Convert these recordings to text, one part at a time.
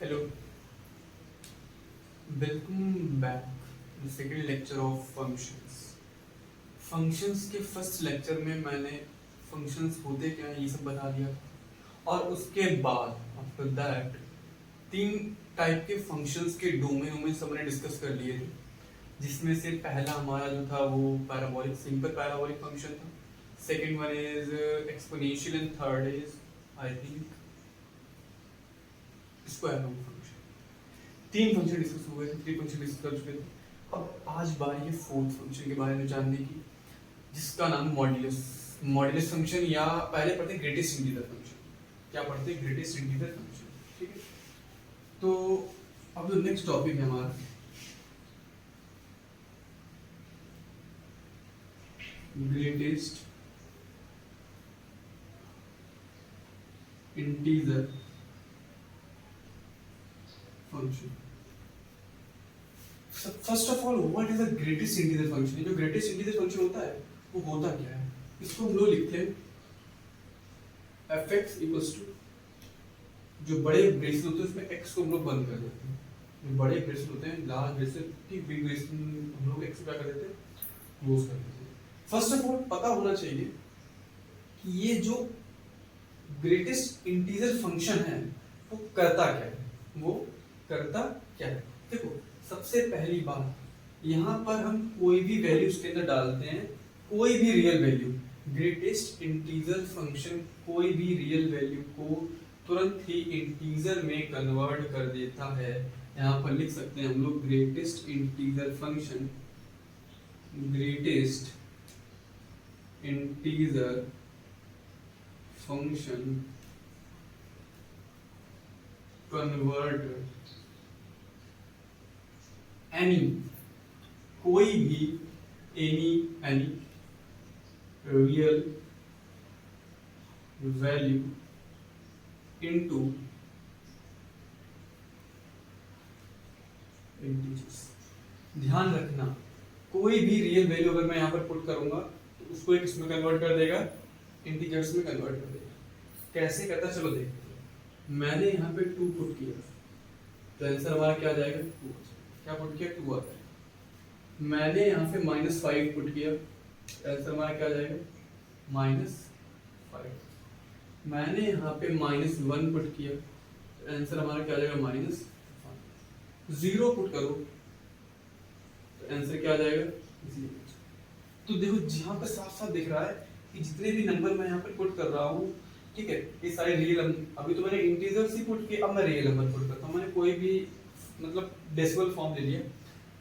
Hello, welcome back the second lecture of functions. Functions के first lecture में मैंने functions होते क्या हैं ये सब बता दिया था, और उसके बाद आफ्टर दैट तीन टाइप के फंक्शंस के डोमेन सब मैंने डिस्कस कर लिए थे, जिसमें से पहला हमारा जो था वो पैराबोलिक सिंपल पैराबोलिक फंक्शन था। Second one is exponential and third is I think square root function. तीन फंक्शन डिस्कस हुए थे, थ्री फंक्शन डिस्कस कर चुके थे। अब आज बारी है फोर्थ फंक्शन के बारे में जानने की, जिसका नाम मॉड्यूलस। मॉड्यूलस फंक्शन या पहले पढ़ते ग्रेटेस्ट इंटीजर फंक्शन। क्या पढ़ते ग्रेटेस्ट इंटीजर फंक्शन, ठीक है। तो अब जो नेक्स्ट टॉपिक है हमारा greatest integer function. First of all what is the greatest integer function? जो ग्रेटेस्ट इंटीजर फंक्शन होता है वो होता क्या है? इसको हम लोग लिखते हैं fx इक्वल्स टू, जो बड़े ब्रेसेस होते हैं उसमें x को हम लोग बंद कर देते हैं। जो बड़े ब्रेसेस होते हैं, लार्ज ब्रेसेस, ठीक बिग ब्रेसेस, हम लोग x को क्या कर देते हैं? क्लोज कर देते हैं। फर्स्ट ऑफ ऑल पता होना चाहिए कि ये जो ग्रेटेस्ट इंटीजर फंक्शन है वो करता क्या है। वो करता क्या है? देखो, सबसे पहली बात, यहाँ पर हम कोई भी वैल्यू उसके अंदर डालते हैं, कोई भी real value. Greatest integer function कोई भी रियल वैल्यू को तुरंत ही इंटीजर में कन्वर्ट कर देता है। यहाँ पर लिख सकते हैं हम लोग greatest integer function, greatest integer function convert any, कोई भी, any real value into integers. ध्यान रखना, कोई भी रियल वैल्यू अगर मैं यहाँ पर पुट करूंगा तो उसको एक इसमें कन्वर्ट कर देगा, इंटीजर्स में कन्वर्ट कर देगा। कैसे करता चलो देखते हैं। मैंने यहाँ पे 2 पुट किया तो आंसर हमारा क्या आ जाएगा? 2। क्या पुट किया? 2 आता है। मैंने यहाँ पे -5 पुट किया, आंसर हमारा क्या आ जाएगा? -5। मैंने यहाँ पे -1 पुट किया, आंसर हमारा क्या आ जाएगा? -5। 0 पुट करो तो आंसर क्या आ जाएगा? 0। तो देखो, जहाँ पर साफ साफ दिख रहा है कि जितने भी नंबर मैं यहाँ पर पुट कर रहा हूँ, ठीक है, ये सारे रियल। अभी तो मैंने इंटीजर्स ही पुट किए, अब मैं रियल नंबर पुट करता हूँ। मैंने कोई भी मतलब डेसिमल फॉर्म ले लिया,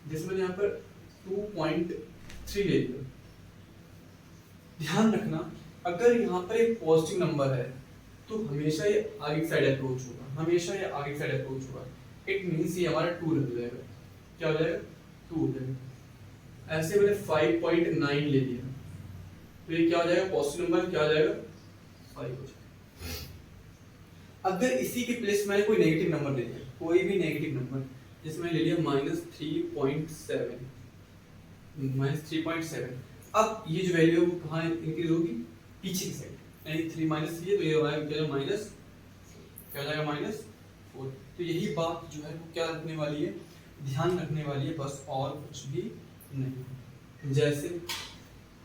जिसमें यहाँ पर 2.3 ले लिया। ध्यान रखना, अगर यहाँ पर एक पॉजिटिव नंबर है तो हमेशा ये आगे की साइड अप्रोच होगा, हमेशा ये आगे की साइड अप्रोच होगा। इट मींस ये हमारा 2 हो जाएगा। क्या हो जाएगा? 2 हो जाएगा। ऐसे मैंने 5.9 ले लिया तो ये क्या हो जाएगा? पॉजिटिव नंबर क्या हो जाएगा? 5 हो जाएगा। अगर इसी के प्लेस में कोई नेगेटिव नंबर ले लिया, कोई भी नेगेटिव नंबर, जिसमें ले लिया -3.7, अब ये जो वैल्यू है वो कहाँ इंक्रीज होगी? पीछे की साइड, यानी 3 -3 है तो ये हमारा क्या हो जाएगा? -4। तो यही बात जो है वो क्या रखने वाली है? ध्यान रखने वाली है, बस और कुछ भी नहीं। जैसे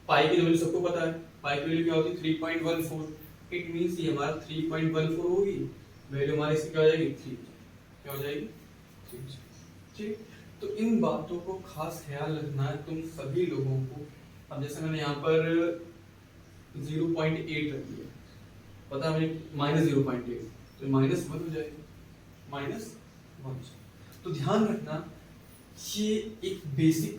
पाई की वैल्यू सबको पता है, पाई की वैल्यू क्या होती है? 3.14। इट मींस ये हमारा 3.14 होगी, वैल्यू हमारी इसकी क्या हो जाएगी? 3। क्या हो जाएगी? 3। ठीक। तो इन बातों को खास ख्याल रखना है तुम सभी लोगों को। अब जैसे मैंने यहाँ पर 0.8 रख दिया, पता है मैंने -0.8, तो -1 हो जाएगा, -1। तो ध्यान रखना, ये एक बेसिक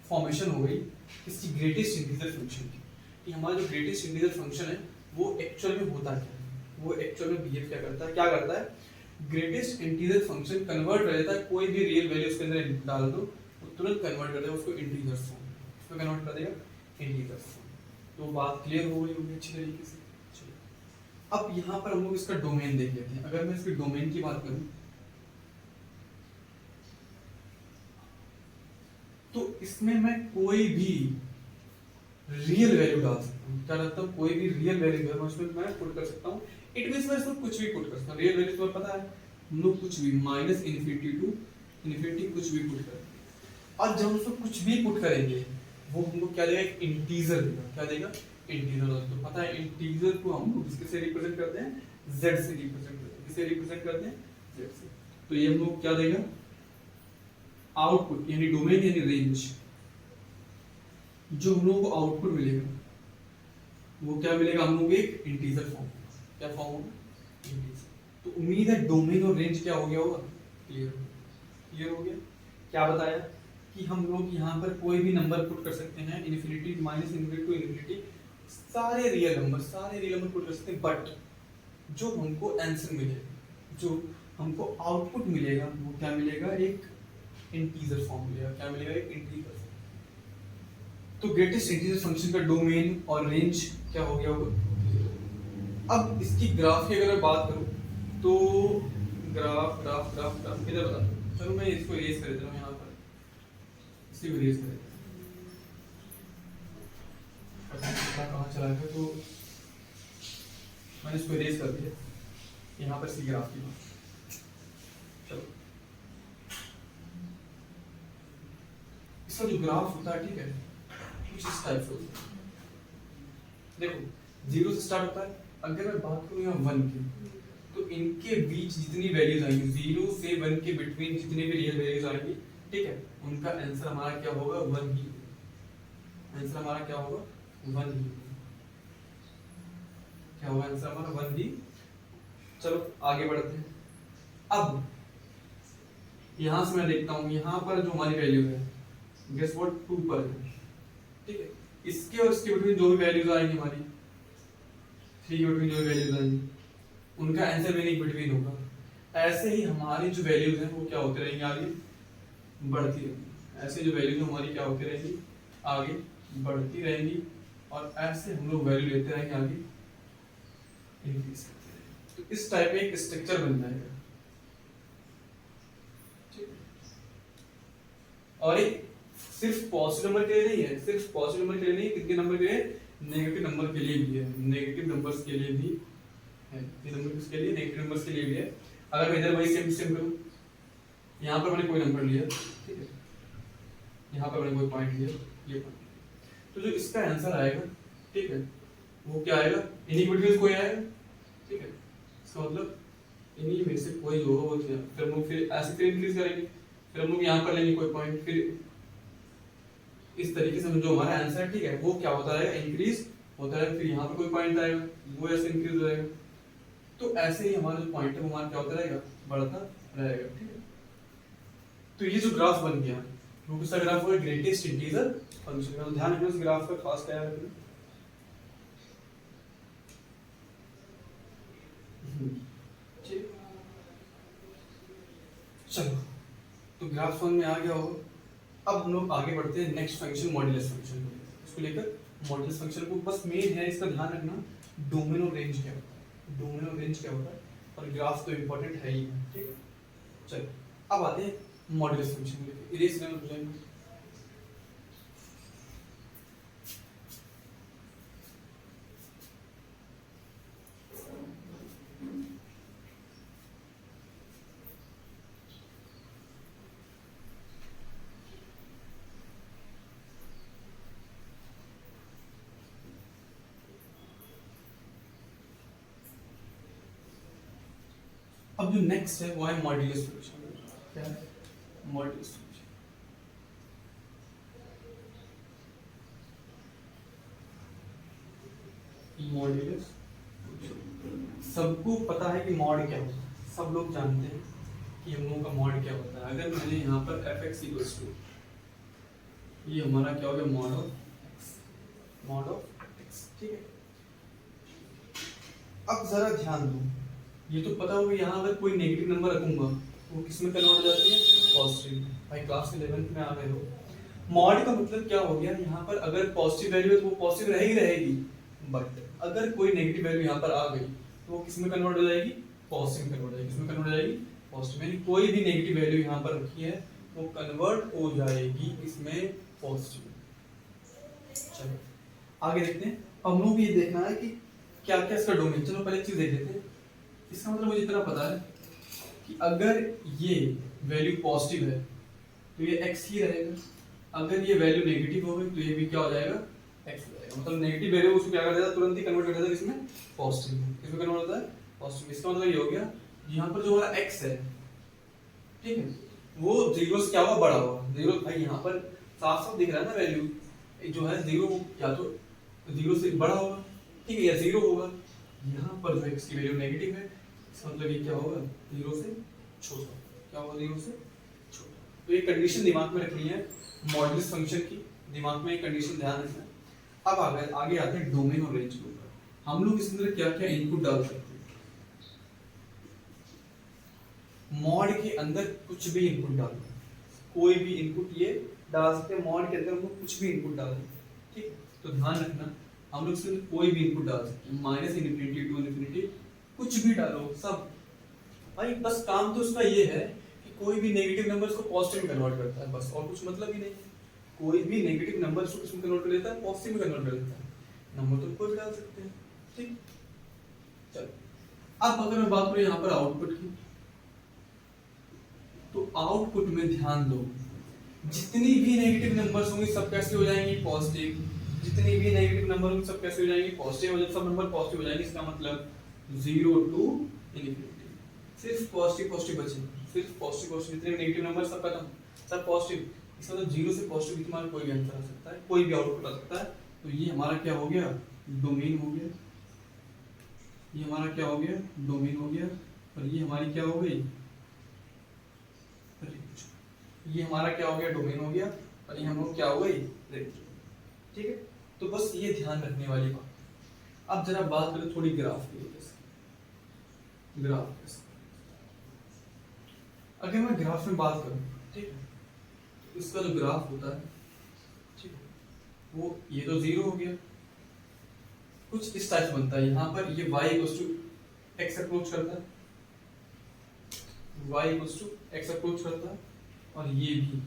फॉर्मेशन हो गई किसी ग्रेटेस्ट इंटीजर फंक्शन की, कि हमारा जो ग्रेटेस्ट इंटीजर फंक्शन है वो एक्चुअल में होता क्या है, वो एक्चुअल में बिहेव क्या करता है। ग्रेटेस्ट इंटीजर फंक्शन कन्वर्ट कर देता है, कोई भी रियल वैल्यू उसके अंदर डाल दो वो तुरंत कन्वर्ट कर देगा उसको इंटीजर्स फॉर्म में, उसको कन्वर्ट कर देगा इंटीजर्स फॉर्म। तो बात क्लियर हो गई होगी अच्छी तरीके से। चलिए, अब यहाँ पर हम लोग इसका डोमेन देख लेते हैं। अगर मैं इसके डोमेन की बात करूँ तो इसमें मैं कोई भी रियल वैल्यू डाल सकता हूँ। क्या डालता हूँ? कोई भी रियल वैल्यू है मैं उसमें मैं पुट कर सकता हूँ। इट मींस मैं इसमें कुछ भी पुट कर सकता हूँ। रियल वैल्यू तुम्हें पता है हम लोग कुछ भी माइनस इन्फिनिटी टू इन्फिनिटी कुछ भी पुट करेंगे, और जब हम उसको कुछ भी पुट करेंगे वो हमको क्या देगा, एक इंटीजर देगा। क्या देगा, इंटीजर। दोस्तों पता है इंटीजर को हम लोग किससे रिप्रेजेंट करते हैं, z से रिप्रेजेंट करते हैं। किससे रिप्रेजेंट करते हैं, z से। तो ये हम लोग क्या देगा, आउटपुट यानी डोमेन यानी रेंज। जो हम लोगों को आउटपुट मिलेगा वो क्या मिलेगा, हम लोग एक इंटीजर फॉर्म। क्या फॉर्म होगा, इंटीजर। तो उम्मीद है डोमेन और रेंज क्या हो गया होगा, क्लियर हो गया। क्या बताया कि हम लोग यहाँ पर कोई भी नंबर पुट कर सकते हैं, infinity minus infinity to infinity, सारे रियल नंबर पुट कर सकते हैं, बट जो हमको आंसर मिलेगा, जो हमको आउटपुट मिलेगा वो क्या मिलेगा, एक इंटीजर फॉर्म मिलेगा। क्या मिलेगा, एक इंटीजर फॉर्म। तो ग्रेटेस्ट इंटीजर फंक्शन का डोमेन और रेंज क्या हो गया होगा। अब इसकी ग्राफ की अगर मैं बात करूं तो ग्राफ ग्राफ ग्राफ ग्राफ इधर बता, चलो मैं इसको इरेज कर देता हूं, यहाँ पर इसी को इरेज कर देता हूं। कहाँ चला गया, तो मैंने इसको इरेज कर दिया, यहाँ पर इसकी ग्राफ की बात। चलो इसका जो ग्राफ होता है, ठीक है, कुछ इस टाइप से होता है। देखो 0 से स्टार्ट होता है, अगर मैं बात करूं यहाँ 1 की, तो इनके बीच जितनी वैल्यूज आएंगी, 0 से 1 के बिटवीन जितनी भी रियल वैल्यूज आएंगी, ठीक है, उनका आंसर हमारा क्या होगा, 1 ही। आंसर हमारा क्या होगा, 1 ही। क्या होगा आंसर हमारा, 1 ही। चलो आगे बढ़ते हैं। अब यहां से मैं देखता हूं, यहाँ पर जो हमारी वैल्यू है, गेस व्हाट, 2 पर है, ठीक है। इसके और इसके बिटवीन जो भी वैल्यूज आएंगी हमारी, 3 के बिटवीन जो भी वैल्यूज आएंगी, उनका आंसर भी नहीं बिटवीन होगा। ऐसे ही हमारी जो वैल्यूज हैं वो क्या होते रहेंगे, आगे बढ़ती रहेंगी। ऐसे जो वैल्यूज हमारी क्या होती रहेंगी, आगे बढ़ती रहेंगी, और ऐसे हम लोग वैल्यू लेते रहेंगे, आगे इंक्रीज करते रहेंगे। तो इस टाइप में एक स्ट्रक्चर बन जाएगा, ठीक है। और एक सिर्फ पॉजिटिव नंबर के लिए नहीं है, सिर्फ पॉजिटिव नंबर के लिए नहीं, कितने नंबर के लिए, नेगेटिव नंबर के लिए भी है, नेगेटिव नंबर्स के लिए भी है। ये नंबर किसके लिए, नेगेटिव नंबर्स के लिए भी है। अगर मैं इधर वही सेम करूं, यहाँ पर मैंने कोई नंबर लिया, ठीक है, यहाँ पर मैंने कोई पॉइंट लिया, ये पॉइंट, तो जो इसका आंसर आएगा, ठीक है, वो क्या आएगा, इन्हीं के बिटवीन कोई आएगा, ठीक है। इसका मतलब इन्हीं में से कोई होगा, वो फिर हम लोग फिर ऐसे फिर इंक्रीज करेंगे, फिर हम लोग यहाँ पर लेंगे कोई पॉइंट, फिर इस तरीके से जो हमारा आंसर है, ठीक है, वो क्या होता रहेगा, इंक्रीज होता रहेगा। फिर यहाँ पर कोई पॉइंट आएगा, वो ऐसे इंक्रीज हो जाएगा। तो ऐसे ही हमारा जो पॉइंट है वो हमारा क्या होता रहेगा, बढ़ता रहेगा, ठीक है। तो ये जो ग्राफ बन गया, वो किसका ग्राफ होगा, ग्रेटेस्ट इंटीजर फंक्शन का। तो ध्यान रखना इस ग्राफ का, खास ख्याल रखना। ठीक, चलो तो ग्राफ समझ में आ गया होगा। अब हम लोग आगे बढ़ते हैं नेक्स्ट फंक्शन, मॉड्यूलस फंक्शन को। इसको लेकर मॉड्यूलस फंक्शन को बस मेन है, इसका ध्यान रखना, डोमेन और रेंज क्या होता है, डोमेन और रेंज क्या होता है, और ग्राफ तो इंपॉर्टेंट है ही, ठीक है। चलो अब आते हैं मॉड्यूलस फंक्शन लेकर, इरेज करना हो जाएगा। अब जो नेक्स्ट है वो है मॉड्यूलस फंक्शन। क्या है मॉड्यूलस फंक्शन? मॉड्यूलस, सबको पता है कि मॉड क्या होता है, सब लोग जानते हैं कि हम लोगों का मॉड क्या होता है। अगर मैंने यहाँ पर fx इक्वल्स टू, ये हमारा क्या हो गया, मॉड ऑफ x, ठीक है। अब जरा ध्यान दो, ये तो पता होगा यहाँ अगर कोई नेगेटिव नंबर रखूंगा वो किस में कन्वर्ट हो जाती है, पॉजिटिव। भाई क्लास 11th में आ गए हो। मॉड का मतलब क्या हो गया, यहाँ पर अगर पॉजिटिव वैल्यू है तो वो पॉजिटिव रहेगी, बट अगर कोई नेगेटिव वैल्यू यहाँ पर आ गई तो वो किस में कन्वर्ट हो जाएगी, पॉजिटिव में कन्वर्ट हो जाएगी। किस में कन्वर्ट हो जाएगी, पॉजिटिव। यानी कोई भी नेगेटिव वैल्यू यहाँ पर रखी है वो कन्वर्ट हो जाएगी इसमें पॉजिटिव। चलो आगे देखते हैं। हम लोग ये देखना है कि क्या क्या इसका डोमेन। चलो पहले एक चीज देख लेते हैं। इसका मतलब मुझे इतना पता है कि अगर ये वैल्यू पॉजिटिव है तो ये x ही रहेगा, अगर ये वैल्यू नेगेटिव हो गई तो ये भी क्या हो जाएगा, x हो जाएगा। मतलब नेगेटिव वेरिएबल उसको क्या कर देता है, तुरंत ही कन्वर्ट कर देता है किसमें, पॉजिटिव में। किसमें कन्वर्ट होता है, पॉजिटिव। इसका मतलब ये हो गया यहाँ पर जो हमारा x है, ठीक है, वो जीरो से क्या हुआ, बड़ा हुआ। जीरो भाई यहाँ पर साफ साफ दिख रहा है ना, वैल्यू जो है जीरो या तो जीरो से बड़ा होगा, ठीक है, या जीरो होगा। यहाँ पर जो x की वैल्यू नेगेटिव है, इसका मतलब ये क्या होगा, जीरो से छोटा। क्या होगा, जीरो से छोटा। तो ये कंडीशन दिमाग में रखनी है मॉडुलस फंक्शन की, दिमाग में ये कंडीशन ध्यान रखना है। अब आगे आते हैं डोमेन और रेंज के ऊपर। हम लोग इसके अंदर क्या क्या इनपुट डाल सकते हैं। मॉड के अंदर कुछ भी इनपुट डाल दो, कोई भी इनपुट ये डाल सकते हैं। मॉड के अंदर हम लोग कुछ भी इनपुट डाल दें, ठीक है। तो ध्यान रखना, हम लोग इसमें कोई भी इनपुट डाल सकते हैं, माइनस इनफिनिटी टू इनफिनिटी, कुछ भी डालो सब भाई। बस काम तो उसका ये है कि कोई भी नेगेटिव नंबर्स को पॉजिटिव में कन्वर्ट करता है, बस, और कुछ मतलब ही नहीं। कोई भी नेगेटिव नंबर्स को किसमें कन्वर्ट कर देता है, पॉजिटिव में कन्वर्ट कर देता है। नंबर तो कोई भी डाल सकते हैं, ठीक। चलो अब अगर मैं बात करूं यहाँ पर आउटपुट की, तो आउटपुट में ध्यान दो, जितनी भी नेगेटिव नंबर्स होंगे सब कैसे हो जाएंगे, पॉजिटिव। जितनी भी नेगेटिव नंबर होंगे सब कैसे हो जाएंगे, पॉजिटिव। और जब सब नंबर पॉजिटिव हो जाएंगे इसका मतलब 0 टू इनफिनिटी, सिर्फ पॉजिटिव पॉजिटिव बचेंगे, सिर्फ पॉजिटिव पॉजिटिव। जितने नेगेटिव नंबर सब खत्म, सब पॉजिटिव। इसका मतलब 0 से पॉजिटिव की मान कोई भी आंसर आ सकता है, कोई भी आउटपुट आ सकता है। तो ये हमारा क्या हो गया, डोमेन हो गया। ये हमारा क्या हो गया, डोमेन हो गया। और ये हमारी क्या हो गई, ये हमारा क्या हो गया, डोमेन हो गया। और ये हम लोग क्या हो गई, रेंज। ठीक है, तो बस ये ध्यान रखने वाली बात। अब जरा बात करें थोड़ी ग्राफ की वजह से। ग्राफ कैसे, अगर मैं ग्राफ में बात करूं, ठीक है, तो इसका जो ग्राफ होता है, ठीक है, वो ये तो 0 हो गया, कुछ इस टाइप बनता है। यहाँ पर ये y x अप्रोच करता है, y x अप्रोच करता है। और ये भी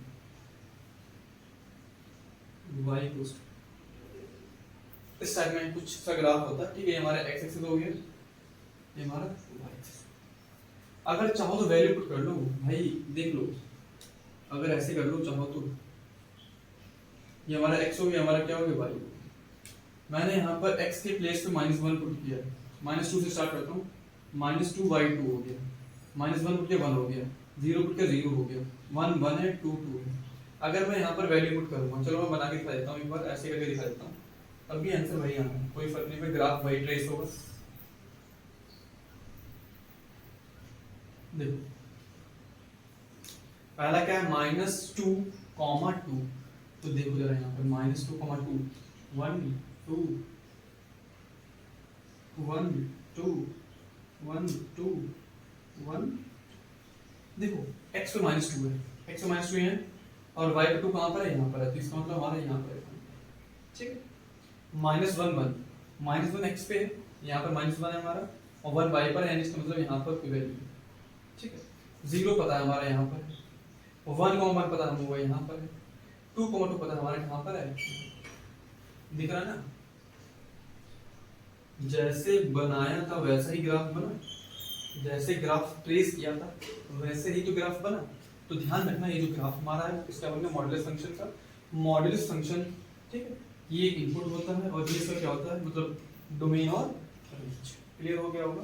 y इस टाइप में कुछ सा ग्राफ होता है, ठीक है। हमारा x एक्सिस हो गया, ये हमारा y एक्सिस। अगर चाहो तो वैल्यू पुट कर लो भाई, देख लो, अगर ऐसे कर लो चाहो तो, ये हमारा x हो गया, हमारा क्या हो गया, y। मैंने यहाँ पर x के प्लेस पे -1 पुट किया, -2 से स्टार्ट करता हूँ, -2y2 हो गया, -1 पुट किया 1 हो गया, 0 पुट किया 0 हो गया, 1 1 है, 2 2 है। अगर मैं यहाँ पर वैल्यू पुट करूँगा, चलो मैं बना के दिखा देता हूँ एक बार, ऐसे करके दिखा देता हूँ। अब भी आंसर वही आना है, कोई फर्क नहीं है, ग्राफ वही ट्रेस होगा। देखो पहला क्या है, -2, 2। तो देखो जरा यहाँ पर -2, 2, 1 2 1 2 1 2 1। देखो x पे -2 है, x पे -2 है, और y पे 2 कहाँ पर है, यहाँ पर है। तो इसका मतलब हमारा यहाँ पर है, ठीक है। -1 1 x पे है, यहाँ पर -1 है हमारा, और 1 y पर है, इसका मतलब यहाँ पर कोई वैल्यू है, ठीक है। 0 पता है हमारा यहाँ पर है, और 1 पता है हमारा यहाँ पर है, 2 पता है हमारा कहाँ पर है, दिख रहा है ना। जैसे बनाया था वैसा ही ग्राफ बना, जैसे ग्राफ ट्रेस किया था वैसे ही तो ग्राफ बना। तो ध्यान रखना, ये जो ग्राफ हमारा है इसका बोलते हैं मॉडुलस फंक्शन का, मॉडुलस फंक्शन, ठीक है। ये इनपुट होता है और ये इसका क्या होता है, मतलब डोमेन और रेंज। क्लियर हो गया होगा।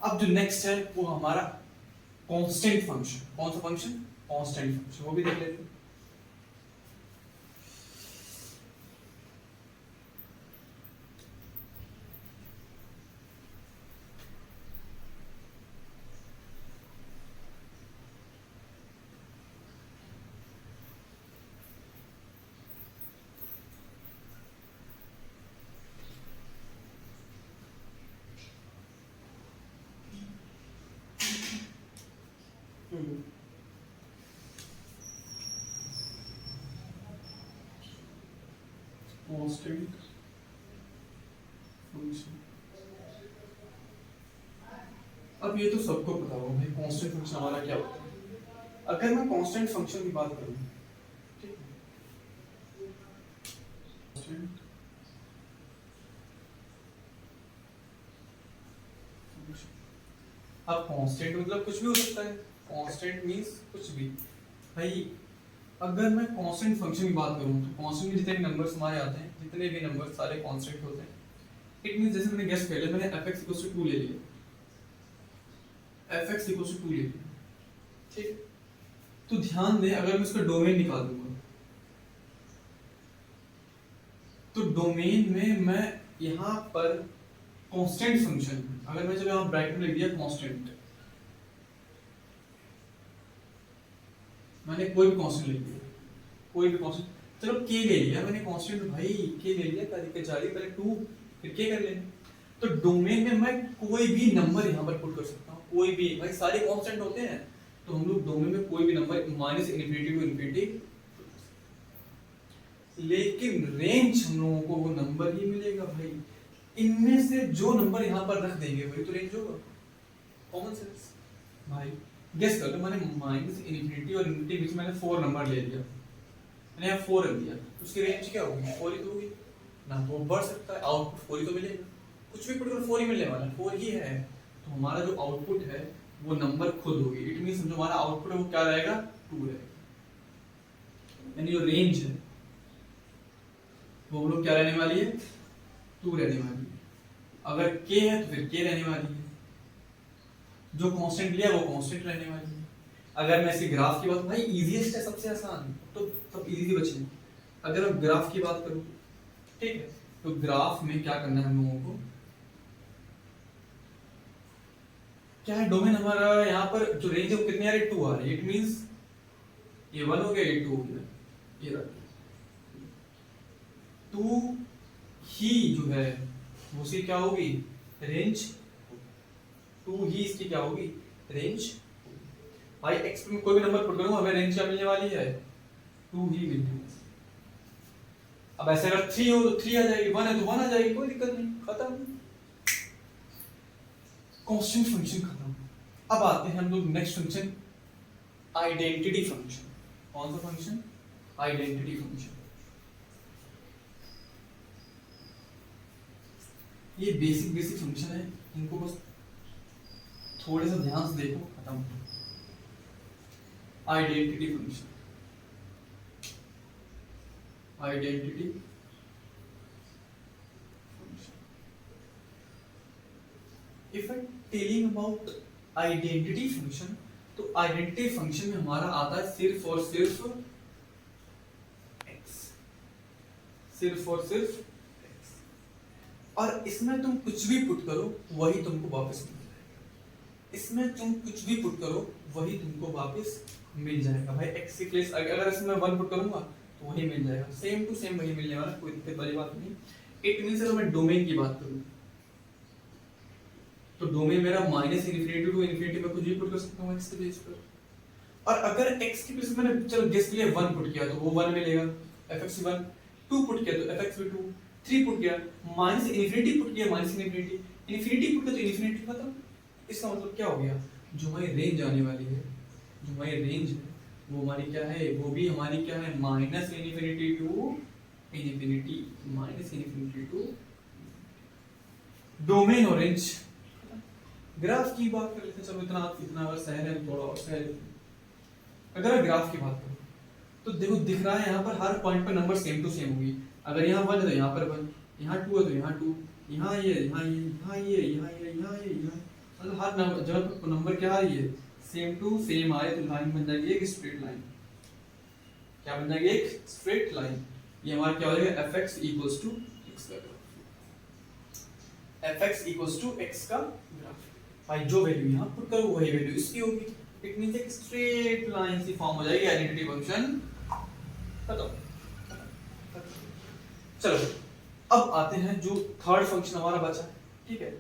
अब जो नेक्स्ट है वो हमारा कांस्टेंट फंक्शन। कौन सा फंक्शन, कांस्टेंट फंक्शन, वो भी देख लेते हैं। कांस्टेंट फंक्शन, अब ये तो सबको पता होगा भाई कांस्टेंट फंक्शन हमारा क्या होता है। अगर मैं कांस्टेंट फंक्शन की बात करूं, ठीक है, कांस्टेंट अब कांस्टेंट मतलब कुछ भी हो सकता है, कांस्टेंट मींस कुछ भी। भाई अगर मैं कांस्टेंट फंक्शन की बात करूं तो कांस्टेंट में जितने भी नंबर्स हमारे आते हैं, जितने भी नंबर सारे कांस्टेंट होते हैं। इट मींस जैसे मैंने गेस कर लिया, मैंने fx 2 ले लिया, fx 2 ले लिया, ठीक। तो ध्यान दें, अगर मैं इसका डोमेन निकाल दूंगा तो डोमेन में मैं यहाँ पर कांस्टेंट फंक्शन, अगर मैं चलो यहाँ ब्रैकेट में लिख दिया कांस्टेंट, मैंने कोई भी कांस्टेंट लिख दिया, कोई भी कांस्टेंट, चलो k ले लिया मैंने कांस्टेंट, भाई k ले लिया, तारीख चाली पहले 2 फिर k कर लेंगे। तो डोमेन में मैं कोई भी नंबर यहाँ पर पुट कर सकता हूँ, कोई भी, भाई सारे कांस्टेंट होते हैं तो हम लोग डोमेन में कोई भी number minus infinity to infinity, लेकिन रेंज हम लोगों को वो नंबर ही मिलेगा भाई, इनमें से जो नंबर यहाँ पर रख देंगे वही तो रेंज होगा, कॉमन सेंस। भाई गेस कर लो, मैंने माइनस इन्फिनिटी और इन्फिनिटी बीच में मैंने 4 नंबर ले लिया, मैंने यहाँ 4 रख दिया, उसकी रेंज क्या होगी, 4 ही तो होगी ना, वो बढ़ सकता है, आउटपुट 4 ही तो मिलेगा, कुछ भी पुट करो 4 ही मिलने वाला है, 4 ही है। तो हमारा जो आउटपुट है वो नंबर खुद होगी, इट मींस जो हमारा आउटपुट है वो क्या रहेगा, 2 रहेगा, यानी जो रेंज है वो हम लोग क्या रहने वाली है, 2 रहने वाली है। अगर k है तो फिर k रहने वाली है, जो कांस्टेंट लिया वो कांस्टेंट रहने वाली है। अगर मैं इसके ग्राफ की बात, भाई इजीएस्ट है, सबसे आसान, तो सब इजी से बचेंगे। अगर मैं ग्राफ की बात करूं, ठीक है, तो ग्राफ में क्या करना है हम लोगों को, क्या है डोमेन हमारा, यहाँ पर जो रेंज है वो कितनी आ रही है, 2 आ रही है, इट मींस ये 1 हो गया, ये 2 हो गया, ये रहा 2 ही जो है वो उसकी क्या होगी, रेंज, 2 ही इसकी क्या होगी, रेंज। भाई एक्स में कोई भी नंबर पुट करूंगा हमें रेंज क्या मिलने वाली है, 2 ही मिलने वाली। अब ऐसे अगर 3 हो तो 3 आ जाएगी, 1 है तो 1 आ जाएगी, कोई दिक्कत नहीं, खत्म, कांस्टेंट फंक्शन खत्म। अब आते हैं हम लोग नेक्स्ट फंक्शन, आइडेंटिटी फंक्शन। कौन सा फंक्शन, आइडेंटिटी फंक्शन। ये बेसिक फंक्शन है, इनको बस थोड़े से ध्यान से देखो, खत्म। Identity function, identity function, if I telling about identity function, तो आइडेंटिटी फंक्शन में हमारा आता है सिर्फ और सिर्फ x, सिर्फ और सिर्फ x, और इसमें तुम कुछ भी पुट करो वही तुमको वापस मिल जाएगा, इसमें तुम कुछ भी पुट करो वही तुमको वापस मिल जाएगा। भाई x की प्लेस अगर इसमें 1 पुट करूंगा तो वही मिल जाएगा, सेम टू सेम वही मिलने वाला, कोई दिक्कत वाली बात नहीं। इट मींस अगर मैं डोमेन की बात करूं तो डोमेन मेरा माइनस इन्फिनिटी टू इन्फिनिटी में कुछ भी पुट कर सकता हूं x के बेस पर, और अगर x की प्लेस मैंने चलो गेस के लिए 1 पुट किया तो वो 1 मिलेगा, fx1, 2 पुट किया तो fx भी 2, 3 पुट किया, माइनस इन्फिनिटी पुट किया माइनस इन्फिनिटी, इन्फिनिटी पुट किया तो इन्फिनिटी खत्म। इसका मतलब क्या हो गया, जो हमारी रेंज आने वाली है, जो हमारी रेंज है वो हमारी क्या है, वो भी हमारी क्या है, minus infinity to infinity, minus infinity to domain और रेंज। ग्राफ की बात कर लेते हैं, चलो इतना बस सहन है, थोड़ा और सहन। अगर मैं ग्राफ की बात करूं तो देखो दिख रहा है यहाँ पर हर पॉइंट पर नंबर सेम टू सेम होगी, अगर यहाँ 1 है तो यहाँ पर 1, यहाँ 2 है तो यहाँ 2, यहाँ ये, यहाँ ये, यहाँ ये, यहाँ ये, यहाँ ये, यहाँ, मतलब हर नंबर जब नंबर क्या आ रही है, सेम टू सेम आए तो लाइन बन जाएगी एक स्ट्रेट लाइन, क्या बन जाएगी, एक स्ट्रेट लाइन। ये हमारा क्या हो जाएगा, fx इक्वल्स टू x का graph, fx equals to x का ग्राफ। भाई जो वैल्यू यहाँ पुट करो वही वैल्यू इसकी होगी, इट मींस एक स्ट्रेट लाइन सी फॉर्म हो जाएगी, आइडेंटिटी फंक्शन खत्म। चलो अब आते हैं जो थर्ड फंक्शन हमारा बचा है, ठीक है,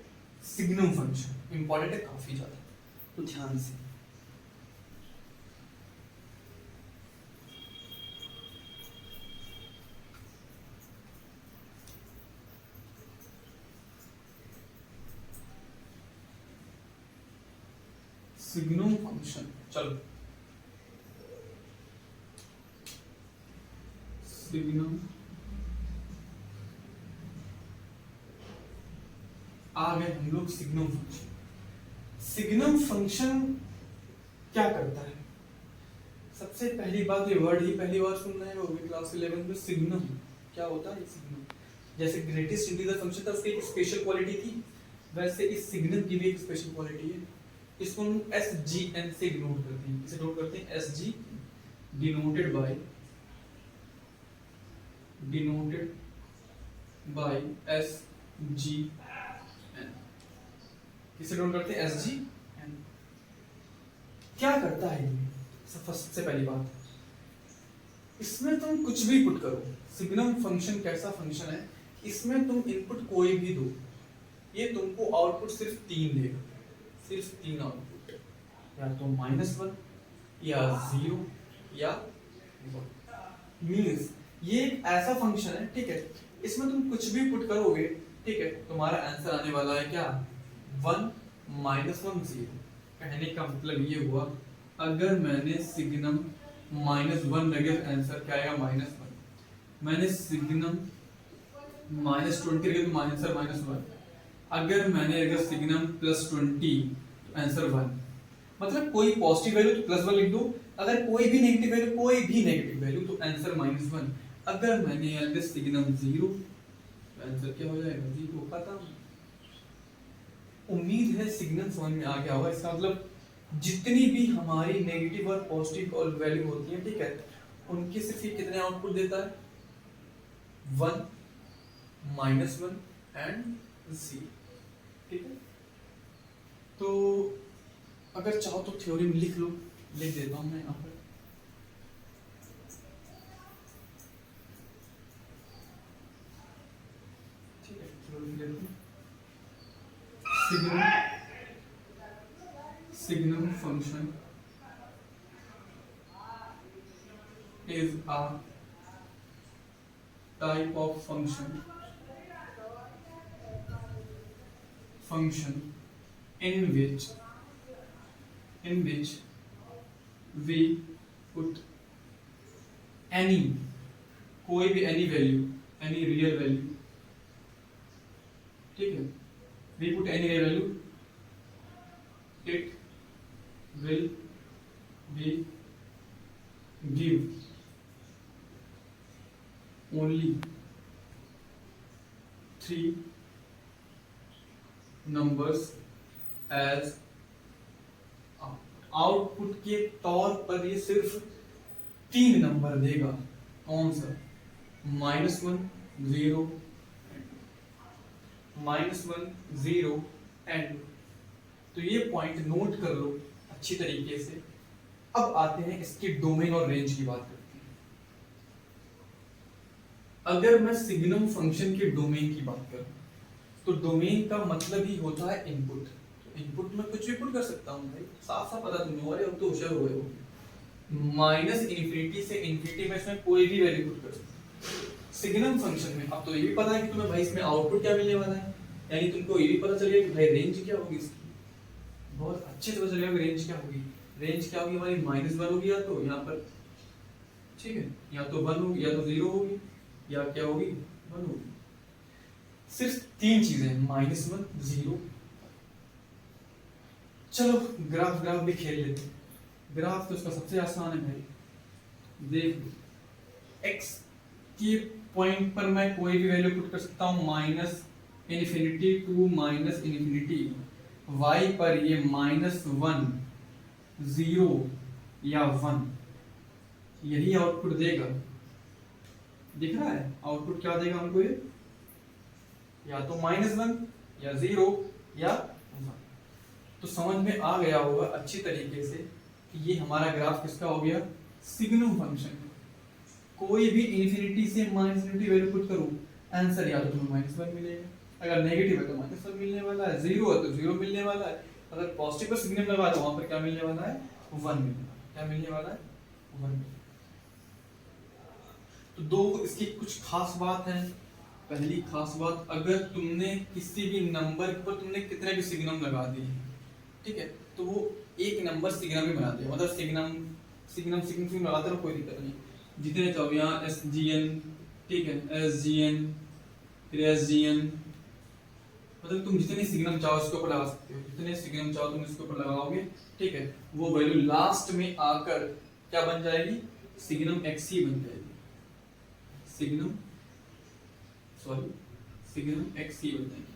सिग्नम फंक्शन, इंपॉर्टेंट है काफी ज्यादा, तो ध्यान से। सिग्नम फंक्शन, चलो सिग्नम, आ गए हम लोग सिग्नम फंक्शन। सिग्नम फंक्शन क्या करता है? सबसे पहली बात, ये वर्ड ही पहली बार सुनना है, वो भी क्लास 11 में। सिग्नम क्या होता है? सिग्नम जैसे ग्रेटेस्ट इंटीजर फंक्शन था, उसकी एक स्पेशल क्वालिटी थी, वैसे इस सिग्नम की भी एक स्पेशल क्वालिटी है। इसको हम SGN से डिनोट करते हैं। इसे डिनोट करते हैं SG, डिनोटेड बाय SGN। किसे डिनोट करते हैं? SGN। क्या करता है ये? सबसे पहली बात, इसमें तुम कुछ भी पुट करो। सिग्नम फंक्शन कैसा फंक्शन है, इसमें तुम इनपुट कोई भी दो, ये तुमको आउटपुट सिर्फ 3 देगा, सिर्फ 3 आउटपुट, या तो -1 या 0 या 1। मीन्स ये एक ऐसा फंक्शन है, ठीक है, इसमें तुम कुछ भी पुट करोगे, ठीक है, तुम्हारा आंसर आने वाला है क्या? 1 -1 0। कहने का मतलब ये हुआ, अगर मैंने सिग्नम -1 लगे तो आंसर क्या आएगा? -1। मैंने सिग्नम -20 लगे तो आंसर -1। अगर सिग्नम +20 तो आंसर 1। मतलब कोई पॉजिटिव वैल्यू तो +1 लिख दो, अगर कोई भी नेगेटिव वैल्यू तो आंसर -1। अगर मैंने सिग्नम 0 तो आंसर क्या हो जाएगा? 0। खत्म। उम्मीद है सिग्नल समझ में आ गया होगा। इसका मतलब जितनी भी हमारी नेगेटिव और पॉजिटिव और वैल्यू होती है, ठीक है, उनके सिर्फ ये कितने आउटपुट देता है? 1 -1 एंड 0। ठीक है, तो अगर चाहो तो थ्योरी में लिख लो, लिख देता हूं मैं यहाँ पर। ठीक है, थ्योरी लिख देता हूं। signal function is a type of function in which we put कोई भी any value, any real value, ठीक है, we put any real value, it will be give only 3 numbers as output के तौर पर ये सिर्फ 3 नंबर देगा। कौन सा? -1 0 एंड। तो ये पॉइंट नोट कर लो अच्छी तरीके से। अब आते हैं इसके डोमेन और रेंज की बात करते हैं। अगर मैं सिग्नम फंक्शन के डोमेन की बात करूं तो डोमेन का मतलब ही होता है इनपुट। इनपुट में कुछ भी पुट कर सकता हूं भाई, साफ साफ पता तुम्हें, अरे अब तो होशियार हो गए हो। -∞ से ∞ में इसमें कोई भी वैल्यू पुट कर सकते हो सिग्नम फंक्शन में। अब तो ये भी पता है कि तुम्हें भाई इसमें आउटपुट क्या मिलने वाला है, यानी तुमको ये भी पता चल गया कि भाई रेंज क्या होगी इसकी। बहुत अच्छे से पता चलेगा रेंज क्या होगी। रेंज क्या होगी हमारी? -1 होगी, या तो यहाँ पर, ठीक है, या तो 1 होगी, या तो 0 होगी, या क्या होगी? 1 होगी। सिर्फ 3 चीजें, -1 0। चलो ग्राफ भी खेल लेते हैं। ग्राफ तो इसका सबसे आसान है भाई। देख लो, x के पॉइंट पर मैं कोई भी वैल्यू पुट कर सकता हूँ, -∞ to -∞। y पर ये -1 0 या 1 यही आउटपुट देगा। दिख रहा है आउटपुट क्या देगा हमको? ये या तो -1 या 0 या 1। तो समझ में आ गया होगा अच्छी तरीके से कि ये हमारा ग्राफ किसका हो गया? Signum function. कोई भी इन्फिनिटी से -∞ वैल्यू पुट करूं, आंसर या तो तुम्हें -1 मिलेगा, अगर नेगेटिव है तो -1 मिलने वाला है, 0 है तो 0 मिलने वाला है, अगर पॉजिटिव पर सिग्नम लगा तो वहां पर क्या मिलने वाला है? 1 मिलने वाला है। क्या मिलने वाला है? 1 मिलने। तो दो इसकी कुछ खास बात है। पहली खास बात, अगर तुमने किसी भी नंबर पर तुमने कितने भी सिग्नम लगा दिए, ठीक है, तो वो एक नंबर सिग्नम ही बना देगा। मतलब सिग्नम लगाते रहो, कोई दिक्कत नहीं। जितने चाहो यहाँ SGN, ठीक है, SGN, फिर SGN, मतलब तुम जितने सिग्नम चाहो उसके ऊपर लगा सकते हो, जितने सिग्नम चाहो तुम इसके ऊपर लगाओगे, ठीक है, वो वैल्यू लास्ट में आकर क्या बन जाएगी, सिग्नम एक्स ही बन जाएगी, सिग्नम एक्स ही बन जाएगी।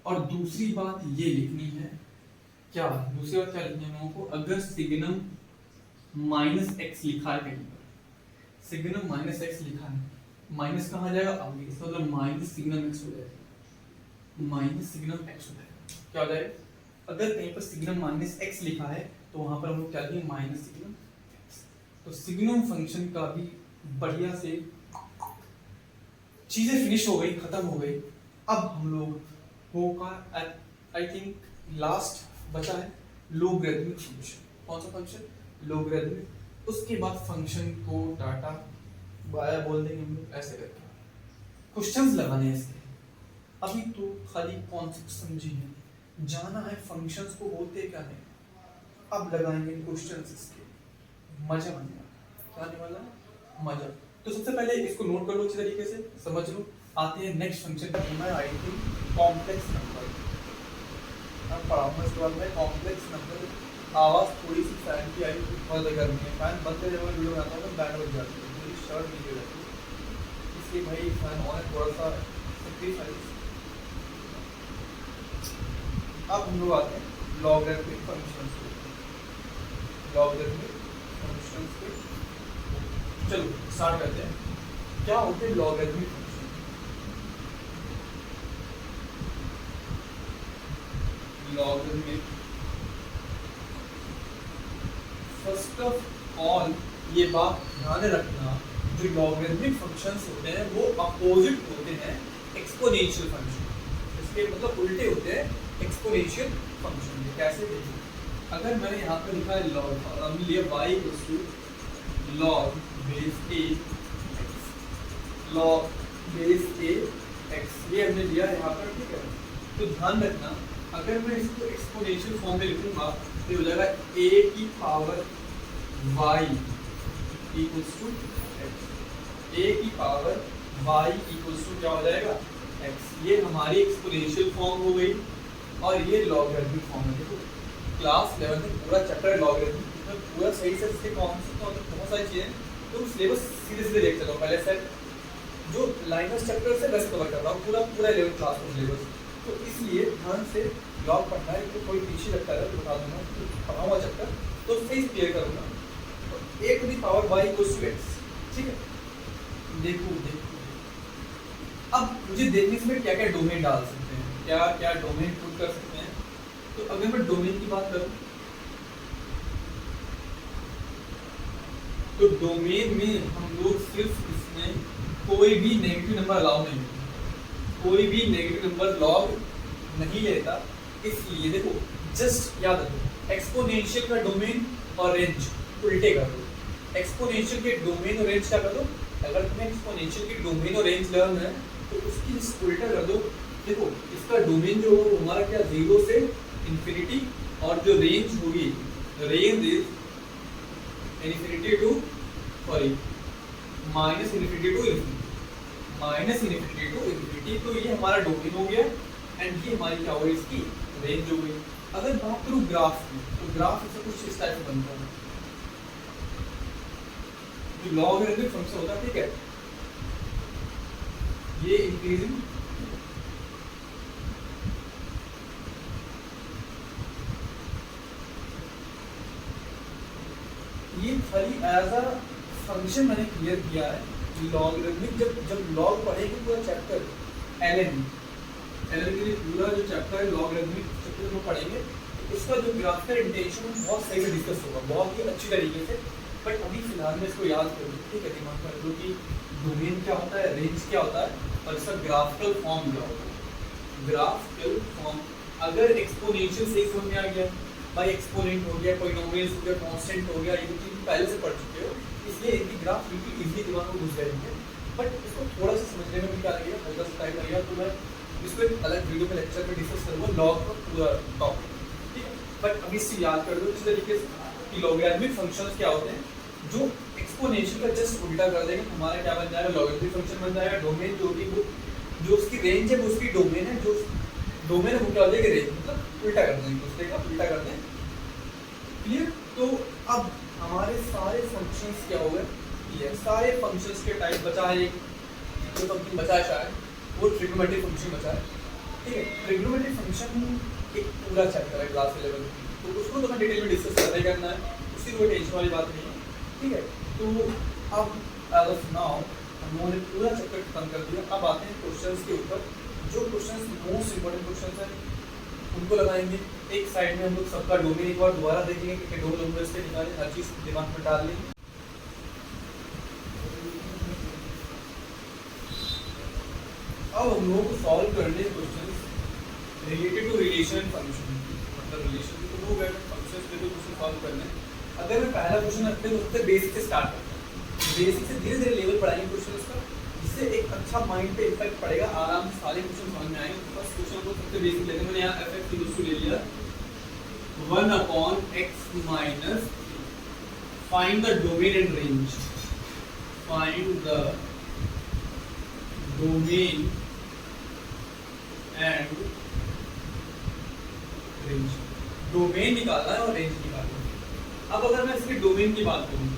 और दूसरी बात ये लिखनी है, क्या दूसरी बात क्या लिखनी है हम लोगों को, अगर सिग्नम माइनस एक्स लिखा है कहीं पर, सिग्नम माइनस एक्स लिखा है, माइनस कहाँ जाएगा आगे, इसका मतलब माइनस सिग्नम एक्स हो जाएगा, माइनस सिग्नम एक्स हो जाएगा, क्या हो जाएगा, अगर कहीं पर सिग्नम माइनस एक्स लिखा है तो वहां पर हम लोग क्या लिखेंगे, माइनस सिग्नम एक्स। तो सिग्नम फंक्शन का भी बढ़िया से चीजें फिनिश हो गई, खत्म हो गई। अब हम लोग होगा आई थिंक लास्ट बचा है लोगरिथमिक फंक्शन। कौन सा फंक्शन, लोगरिथमिक। उसके बाद फंक्शन को डाटा बाया बोल देंगे हम लोग, ऐसे करके क्वेश्चंस लगाने हैं इसके। अभी तो खाली कॉन्सेप्ट समझी है, जाना है फंक्शंस को बोलते क्या है, अब लगाएंगे क्वेश्चंस इसके, मजा आने वाला, क्या आने वाला है, मजा। तो सबसे पहले इसको नोट कर लो अच्छी तरीके से, समझ लो। आते हैं नेक्स्ट फंक्शन का, मैं आई थिंक कॉम्प्लेक्स नंबर। अब पढ़ाऊंगा इसके बाद में कॉम्प्लेक्स नंबर। आवाज थोड़ी सी फैन की आई, बंद करनी है, फैन बंद करने जब वीडियो बनाता हूँ तो बैंड बज जाती है, पूरी शर्ट नीचे जाती है, इसलिए भाई फैन ऑन है, थोड़ा सा सेक्रीफाइस। अब हम लोग आते हैं लॉगरिथमिक फंक्शंस पे, लॉगरिथमिक फंक्शंस पे चलो स्टार्ट करते हैं। क्या होते हैं logarithmic function, logarithmic, first of all ये बात ध्यान रखना, जो लॉगरिथमिक फंक्शंस होते हैं वो अपोजिट होते हैं एक्सपोनेंशियल फंक्शन, इसके मतलब उल्टे होते हैं एक्सपोनेंशियल फंक्शन। कैसे देखिए, अगर मैंने यहाँ पर लिखा है लॉग, हमने लिया y equals to log base a x, log base a x, ये हमने लिया यहाँ पर, ठीक है। तो ध्यान रखना, अगर मैं इसको एक्सपोनेंशियल फॉर्म में लिखूंगा तो हो जाएगा a की power y equals to x, a की पावर y इक्वल्स टू क्या हो जाएगा x। ये हमारी एक्सपोनेंशियल फॉर्म हो गई, और ये लॉगरिथमिक फॉर्म है। देखो क्लास 11 में पूरा चैप्टर लॉगरिथमिक, इसमें पूरा सही से इसके कॉन्सेप्ट और बहुत सारी चीजें, तो सिलेबस सीधे सीधे देख चलो। पहले से जो लाइनस चैप्टर से वैसे कवर कर रहा हूँ, पूरा 11th क्लास का सिलेबस, तो इसलिए ध्यान से लॉग पढ़ना है। तो कोई पीछे लगता है तो बता दूंगा, तो पढ़ाऊंगा चैप्टर तो सही से क्लियर करूंगा। तो a to the power y equals to x, ठीक है। देखो अब मुझे देखने से क्या क्या डोमेन डाल सकते हैं, क्या क्या डोमेन पुट कर सकते हैं। तो अगर मैं डोमेन की बात करूं तो डोमेन में हम लोग सिर्फ इसमें कोई भी नेगेटिव नंबर अलाउ नहीं होता, कोई भी नेगेटिव नंबर लॉग नहीं लेता। इसलिए देखो जस्ट याद रखो, एक्सपोनेंशियल का डोमेन और रेंज उल्टे कर दो। एक्सपोनेंशियल के डोमेन और रेंज क्या कर दो, अगर तुम्हें एक्सपोनेंशियल की डोमेन और रेंज लर्न है तो उसकी उल्टा कर दो। देखो इसका डोमेन जो हो हमारा क्या 0 से इंफिनिटी, और जो रेंज होगी, range is infinity to sorry minus infinity to infinity, minus infinity to infinity. तो ये हमारा डोमेन हो गया, एंड ये हमारी क्या होगी, इसकी रेंज हो गई। अगर बात करूं ग्राफ की, तो ग्राफ ऐसा कुछ इस टाइप में बनता है, जो लॉगरिथमिक फंक्शन होता है, ठीक है। ये इंक्रीजिंग, ये खाली एज अ फंक्शन मैंने क्लियर किया है। लॉगरिथमिक जब लॉग पढ़ेंगे पूरा चैप्टर एलएन के लिए पूरा जो चैप्टर है लॉगरिथमिक चैप्टर में पढ़ेंगे, तो उसका जो ग्राफिकल इंटेंशन है बहुत सही से डिस्कस होगा, बहुत ही अच्छी तरीके से। बट अभी फिलहाल में इसको याद कर लो, ठीक है, दिमाग में रख लो कि डोमेन क्या होता है, रेंज क्या होता है, और इसका ग्राफिकल फॉर्म क्या होता है। ग्राफिकल फॉर्म अगर एक्सपोनेंशियल से समझ में आ गया, बाई एक्सपोनेंट हो गया, पॉलिनोमियल्स हो गया, कांस्टेंट हो गया, ये चीज पहले से पढ़ चुके हो, इसलिए इनकी ग्राफ बिल्कुल इजीली दिमाग में घुस जाएंगे। बट इसको थोड़ा सा समझने में भी क्या लगेगा, हल्का सा टाइम लगेगा। तो मैं इसको एक अलग वीडियो में लेक्चर में डिस्कस करूंगा लॉग का पूरा टॉपिक, ठीक है। बट अभी इससे याद कर लो इस तरीके से कि लॉगरिथमिक फंक्शंस क्या होते हैं, जो एक्सपोनेंशियल का जस्ट उल्टा कर देंगे, हमारा क्या बन जाएगा, लॉगरिथमिक फंक्शन बन जाएगा। डोमेन जो होगी वो जो उसकी रेंज है वो उसकी डोमेन है, जो डोमेन है वो क्या हो जाएगी रेंज, मतलब उल्टा कर दें, दूसरे का उल्टा कर दें। क्लियर? तो अब हमारे सारे फंक्शंस क्या हो गए, ये सारे फंक्शंस के टाइप बचा है, एक जो फंक्शन बचा है शायद वो ट्रिग्नोमेट्रिक फंक्शन बचा है। ठीक है, ट्रिग्नोमेट्रिक फंक्शन एक पूरा चैप्टर है क्लास 11 में, तो उसको तो मैं डिटेल में डिस्कस करना है, उसकी कोई टेंशन वाली बात नहीं है। ठीक है, तो अब एज ऑफ नाउ हम लोगों ने पूरा चैप्टर खत्म कर दिया। अब आते हैं क्वेश्चंस के ऊपर। जो क्वेश्चंस मोस्ट इंपॉर्टेंट क्वेश्चंस हैं उनको लगाएंगे। एक साइड में हम लोग सबका डोमेन एक बार दोबारा देखेंगे कि डोमेन नंबर्स के निकालें, हर चीज़ दिमाग में डाल लेंगे। अब हम लोगों को सॉल्व करने questions related to relation function, मतलब रिलेशन तो वो गए फंक्शंस पे तो क्वेश्चन सॉल्व करने। अगर मैं पहला क्वेश्चन रखते हैं तो सबसे बेसिक से स्टार्ट करते हैं, बेसिक से धीरे धीरे लेवल बढ़ाएंगे क्वेश्चंस का, जिससे एक अच्छा माइंड पे इफेक्ट पड़ेगा, आराम से सारे क्वेश्चन समझ में आएंगे। फर्स्ट क्वेश्चन को सबसे बेसिक लेते हैं, मैंने यहाँ एफ एक्स ले लिया 1/x minus, find the domain and range, find the domain and range. Domain निकालना है और रेंज निकालना है। अब अगर मैं इसके डोमेन की बात करूँ,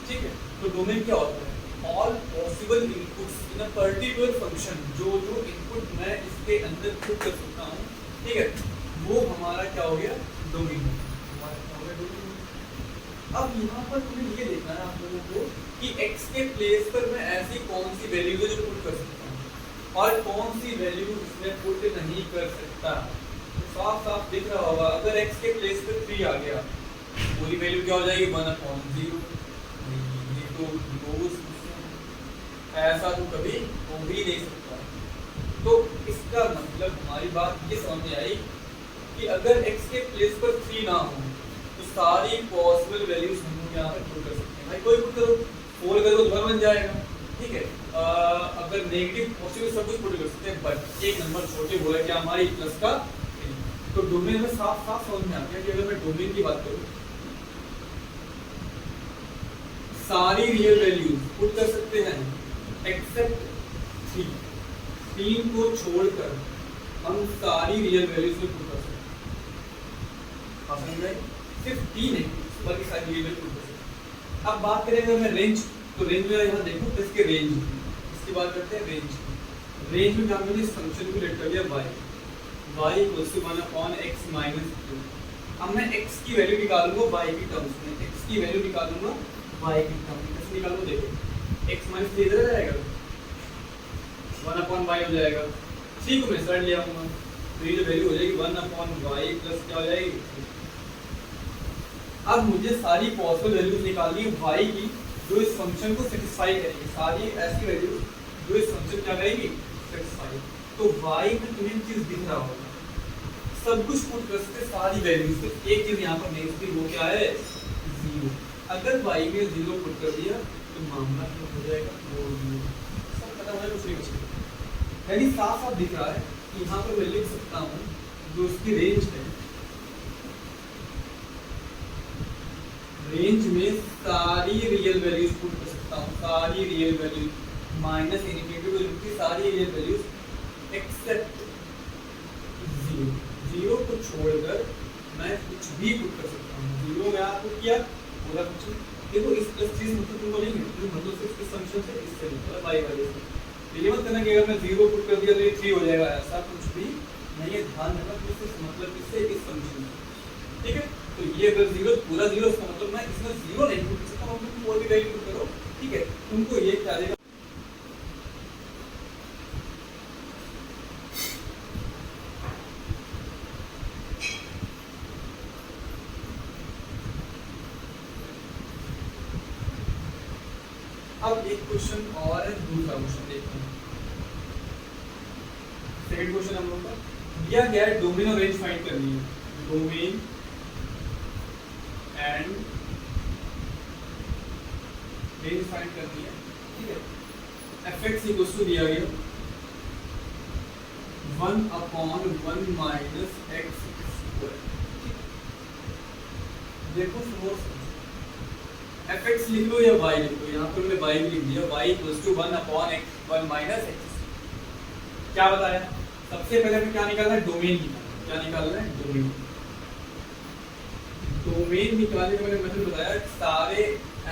ठीक है, तो डोमेन क्या होता है, all possible inputs in a particular function, जो जो इनपुट मैं इसके अंदर पुट कर सकता हूँ, ठीक है, वो हमारा क्या हो गया, डोमेन हमारा क्या हो गया, डोमेन। अब यहाँ पर तुम्हें ये देखना है आप लोगों को कि x के प्लेस पर मैं ऐसी कौन सी वैल्यू है जो पुट कर सकता हूँ और कौन सी वैल्यू इसमें पुट नहीं कर सकता। तो साफ साफ दिख रहा होगा, अगर x के प्लेस पर 3 आ गया, पूरी वैल्यू क्या हो जाएगी 1/0। ये तो रोज ऐसा तो कभी हो ही नहीं सकता। तो इसका मतलब हमारी बात ये समझ में आई कि अगर x के प्लेस पर 3 ना हो तो सारी पॉसिबल वैल्यूज हम लोग यहाँ पर पुट कर सकते हैं। भाई कोई पुट करो, 4 करो तो 1 बन जाएगा, ठीक है। अगर नेगेटिव पॉजिटिव सब कुछ पुट कर सकते हैं, बट एक नंबर छोटे बोला कि हमारी प्लस का, तो डोमेन में साफ साफ समझ में आ गया कि अगर मैं डोमेन की बात करूँ, सारी रियल वैल्यूज पुट कर सकते हैं एक्सेप्ट 3 को छोड़कर हम सारी रियल वैल्यूज में पुट कर सकते हैं। सिर्फ 3 नहीं बल्कि सारी रियल वैल्यू पुट कर सकते हैं। अब बात करेंगे मैं रेंज, तो रेंज में यहाँ देखो तो इसके रेंज, इसकी बात करते हैं रेंज। रेंज में मैंने इस फंक्शन को लेट कर लिया y equals to 1/x minus 2। अब मैं x की वैल्यू निकालूंगा y की टर्म्स में, x की वैल्यू निकालूंगा y की टर्म्स में। कैसे निकालूंगा, देखो x माइनस 3 इधर आ जाएगा, 1/y हो जाएगा। 3 को मैं साइड ले आऊंगा, तो ये जो वैल्यू हो जाएगी 1/y प्लस क्या हो जाएगी। अब मुझे सारी पॉसिबल वैल्यूज निकालनी है y की जो इस फंक्शन को सेटिस्फाई करेगी, सारी ऐसी वैल्यूज जो इस फंक्शन क्या करेगी, सेटिस्फाई। तो y में तुम्हें चीज दिख रहा होगा, सब कुछ पुट कर सकते सारी वैल्यूज पे, एक चीज यहाँ पर नहीं होती, वो क्या है 0। अगर y में 0 पुट कर दिया तो मामला क्या हो जाएगा, वो 0 सब खत्म हो जाएगा, कुछ नहीं बचेगा। यानी साफ साफ दिख रहा है कि यहाँ पर मैं लिख सकता हूँ जो उसकी रेंज है, रेंज में सारी रियल वैल्यूज पुट कर सकता हूँ, सारी real values minus infinity to सारी रियल वैल्यूज एक्सेप्ट 0 को छोड़कर मैं कुछ भी पुट कर सकता हूँ। 0 में आप पुट किया पूरा कुछ, देखो इस प्लस 3 मतलब तुमको नहीं है, तो मतलब सिर्फ इस फंक्शन से इससे मतलब y वाले से। ये मत करना कि अगर मैं 0 पुट कर दिया तो ये 3 हो जाएगा, ऐसा कुछ भी नहीं है। ध्यान रखना कि इससे मतलब इससे इस फंक्शन से, ठीक है। तो ये अगर 0 पूरा 0 इसका मतलब मैं इसमें 0 नहीं पुट कर सकता हूँ, तुम कोई भी वैल्यू पुट करो, ठीक है। तुमको ये क्या देगा, अब एक क्वेश्चन और है, दूसरा क्वेश्चन देखते हैं। सेकंड क्वेश्चन हम लोग का दिया गया है, डोमेन और रेंज फाइंड करनी है, डोमेन एंड रेंज फाइंड करनी है, ठीक है। fx इक्वल्स टू दिया गया 1/1 माइनस x स्क्वायर। देखो समोस fx लिख लो या y लिख लो, यहाँ पर मैंने y भी लिख दिया, y equals to 1/1 minus x। क्या बताया, सबसे पहले हमें क्या निकालना है, डोमेन निकालना। क्या निकालना है, डोमेन। डोमेन निकालने का मैंने मेथड बताया, सारे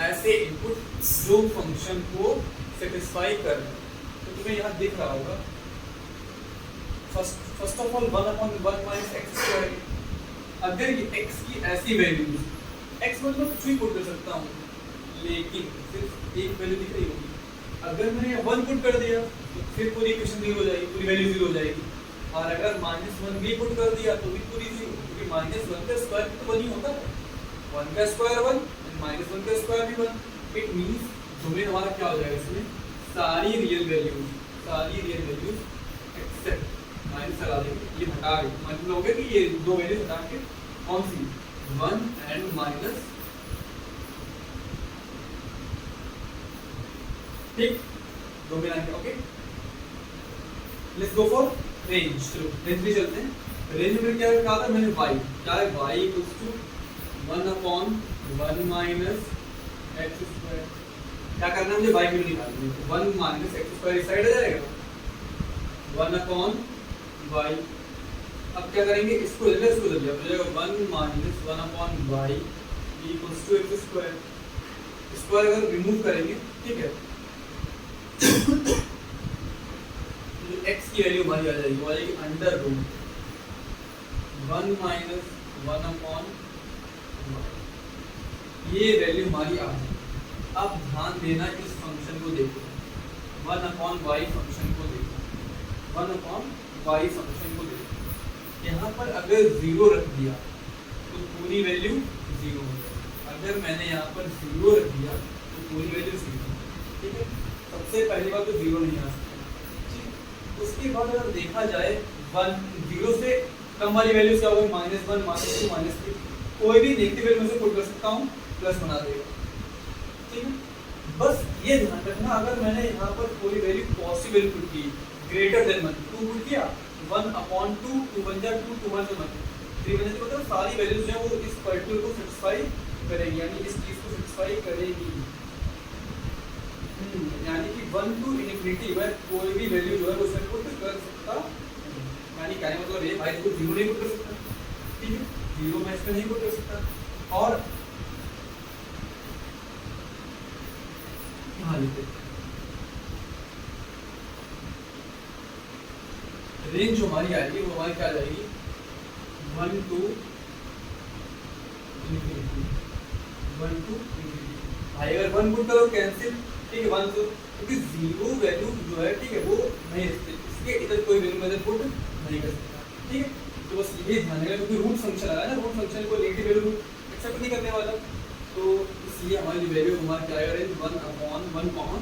ऐसे इनपुट जो फंक्शन को सेटिस्फाई कर रहे हैं। तो तुम्हें यहाँ दिख रहा होगा first of all 1/1 minus x square. अगर ये x की ऐसी वैल्यू, x मतलब कुछ भी पुट कर सकता हूँ, लेकिन सिर्फ एक वैल्यू दिख रही होगी। अगर मैंने 1 पुट कर दिया तो फिर पूरी इक्वेशन 0 हो जाएगी, पूरी वैल्यू 0 हो जाएगी। और अगर -1 भी पुट कर दिया तो भी पूरी 0, क्योंकि -1 का स्क्वायर तो 1 ही होता है। 1 का स्क्वायर 1 -1 का स्क्वायर भी 1। इट मींस डोमेन हमारा क्या हो जाएगा, इसमें सारी रियल वैल्यूज एक्सेप्ट माइनस लगा देंगे, ये हटा के मतलब हो गया कि ये दो वैल्यूज हटा के कौन सी 1 एंड माइनस, ठीक, डोमेन आ गया। Okay, let's go for range. चलो रेंज भी चलते हैं। रेंज में क्या कहा था मैंने, y क्या है, y equals to 1/1 minus x square. क्या करना है मुझे, y की वैल्यू निकालनी है। तो 1 माइनस एक्स स्क्वायर इस साइड आ जाएगा, 1/y। अब क्या करेंगे, इसको ले लिया, इसको ले लिया, हो जाएगा 1 minus 1/y equals to x square. Square अगर रिमूव करेंगे, ठीक है, तो x की वैल्यू हमारी आ जाएगी, वो आ जाएगी अंडर रूट 1 माइनस 1/y। ये वैल्यू हमारी आ गई। अब ध्यान देना, इस फंक्शन को देखो, 1/y फंक्शन को देखो, 1/y फंक्शन को देखो। यहाँ पर अगर 0 रख दिया तो पूरी वैल्यू 0 हो जाएगी। अगर मैंने यहाँ पर 0 रख दिया तो पूरी वैल्यू 0, ठीक है। सबसे पहली बात तो 0 नहीं आ सकता, ठीक। उसके बाद अगर देखा जाए 0 से कम वाली वैल्यूज क्या होगी, -1 -2 -3, कोई भी नेगेटिव वैल्यू में से पुट कर सकता हूँ, प्लस बना देगा, ठीक है। बस ये ध्यान रखना, अगर मैंने यहाँ पर कोई वैल्यू पॉसिबल पुट की ग्रेटर देन 1, 2 पुट किया, 1/2, 2 बन जाए 2, 2 1 3 बन जाए, मतलब सारी वैल्यूज जो है वो इस पर्टिकुलर को सेटिस्फाई करेगी, यानी इस चीज को सेटिस्फाई करेगी। यानी कि 1 to इनफिनिटी में कोई भी वैल्यू जो है वो उसमें पुट कर सकता, यानी कहने मतलब ये भाई को 0 नहीं पुट कर सकता, ठीक है, 0 में इसमें नहीं पुट कर सकता। और यहाँ लिखते रेंज जो हमारी आएगी वो हमारी क्या आ जाएगी, 1 to इनफिनिटी, 1 to इनफिनिटी। भाई अगर 1 पुट करो कैंसिल, ठीक है, 1 तो क्योंकि 0 वैल्यू जो है, ठीक है, वो नहीं, इसके इधर कोई वैल्यू मेथड पुट नहीं कर सकता, ठीक है। तो बस ये ध्यान रखना, क्योंकि रूट फंक्शन आ रहा है ना, रूट फंक्शन को नेगेटिव वैल्यू एक्सेप्ट नहीं करने वाला, तो इसलिए हमारी वैल्यू हमारा क्या आएगा, 1/1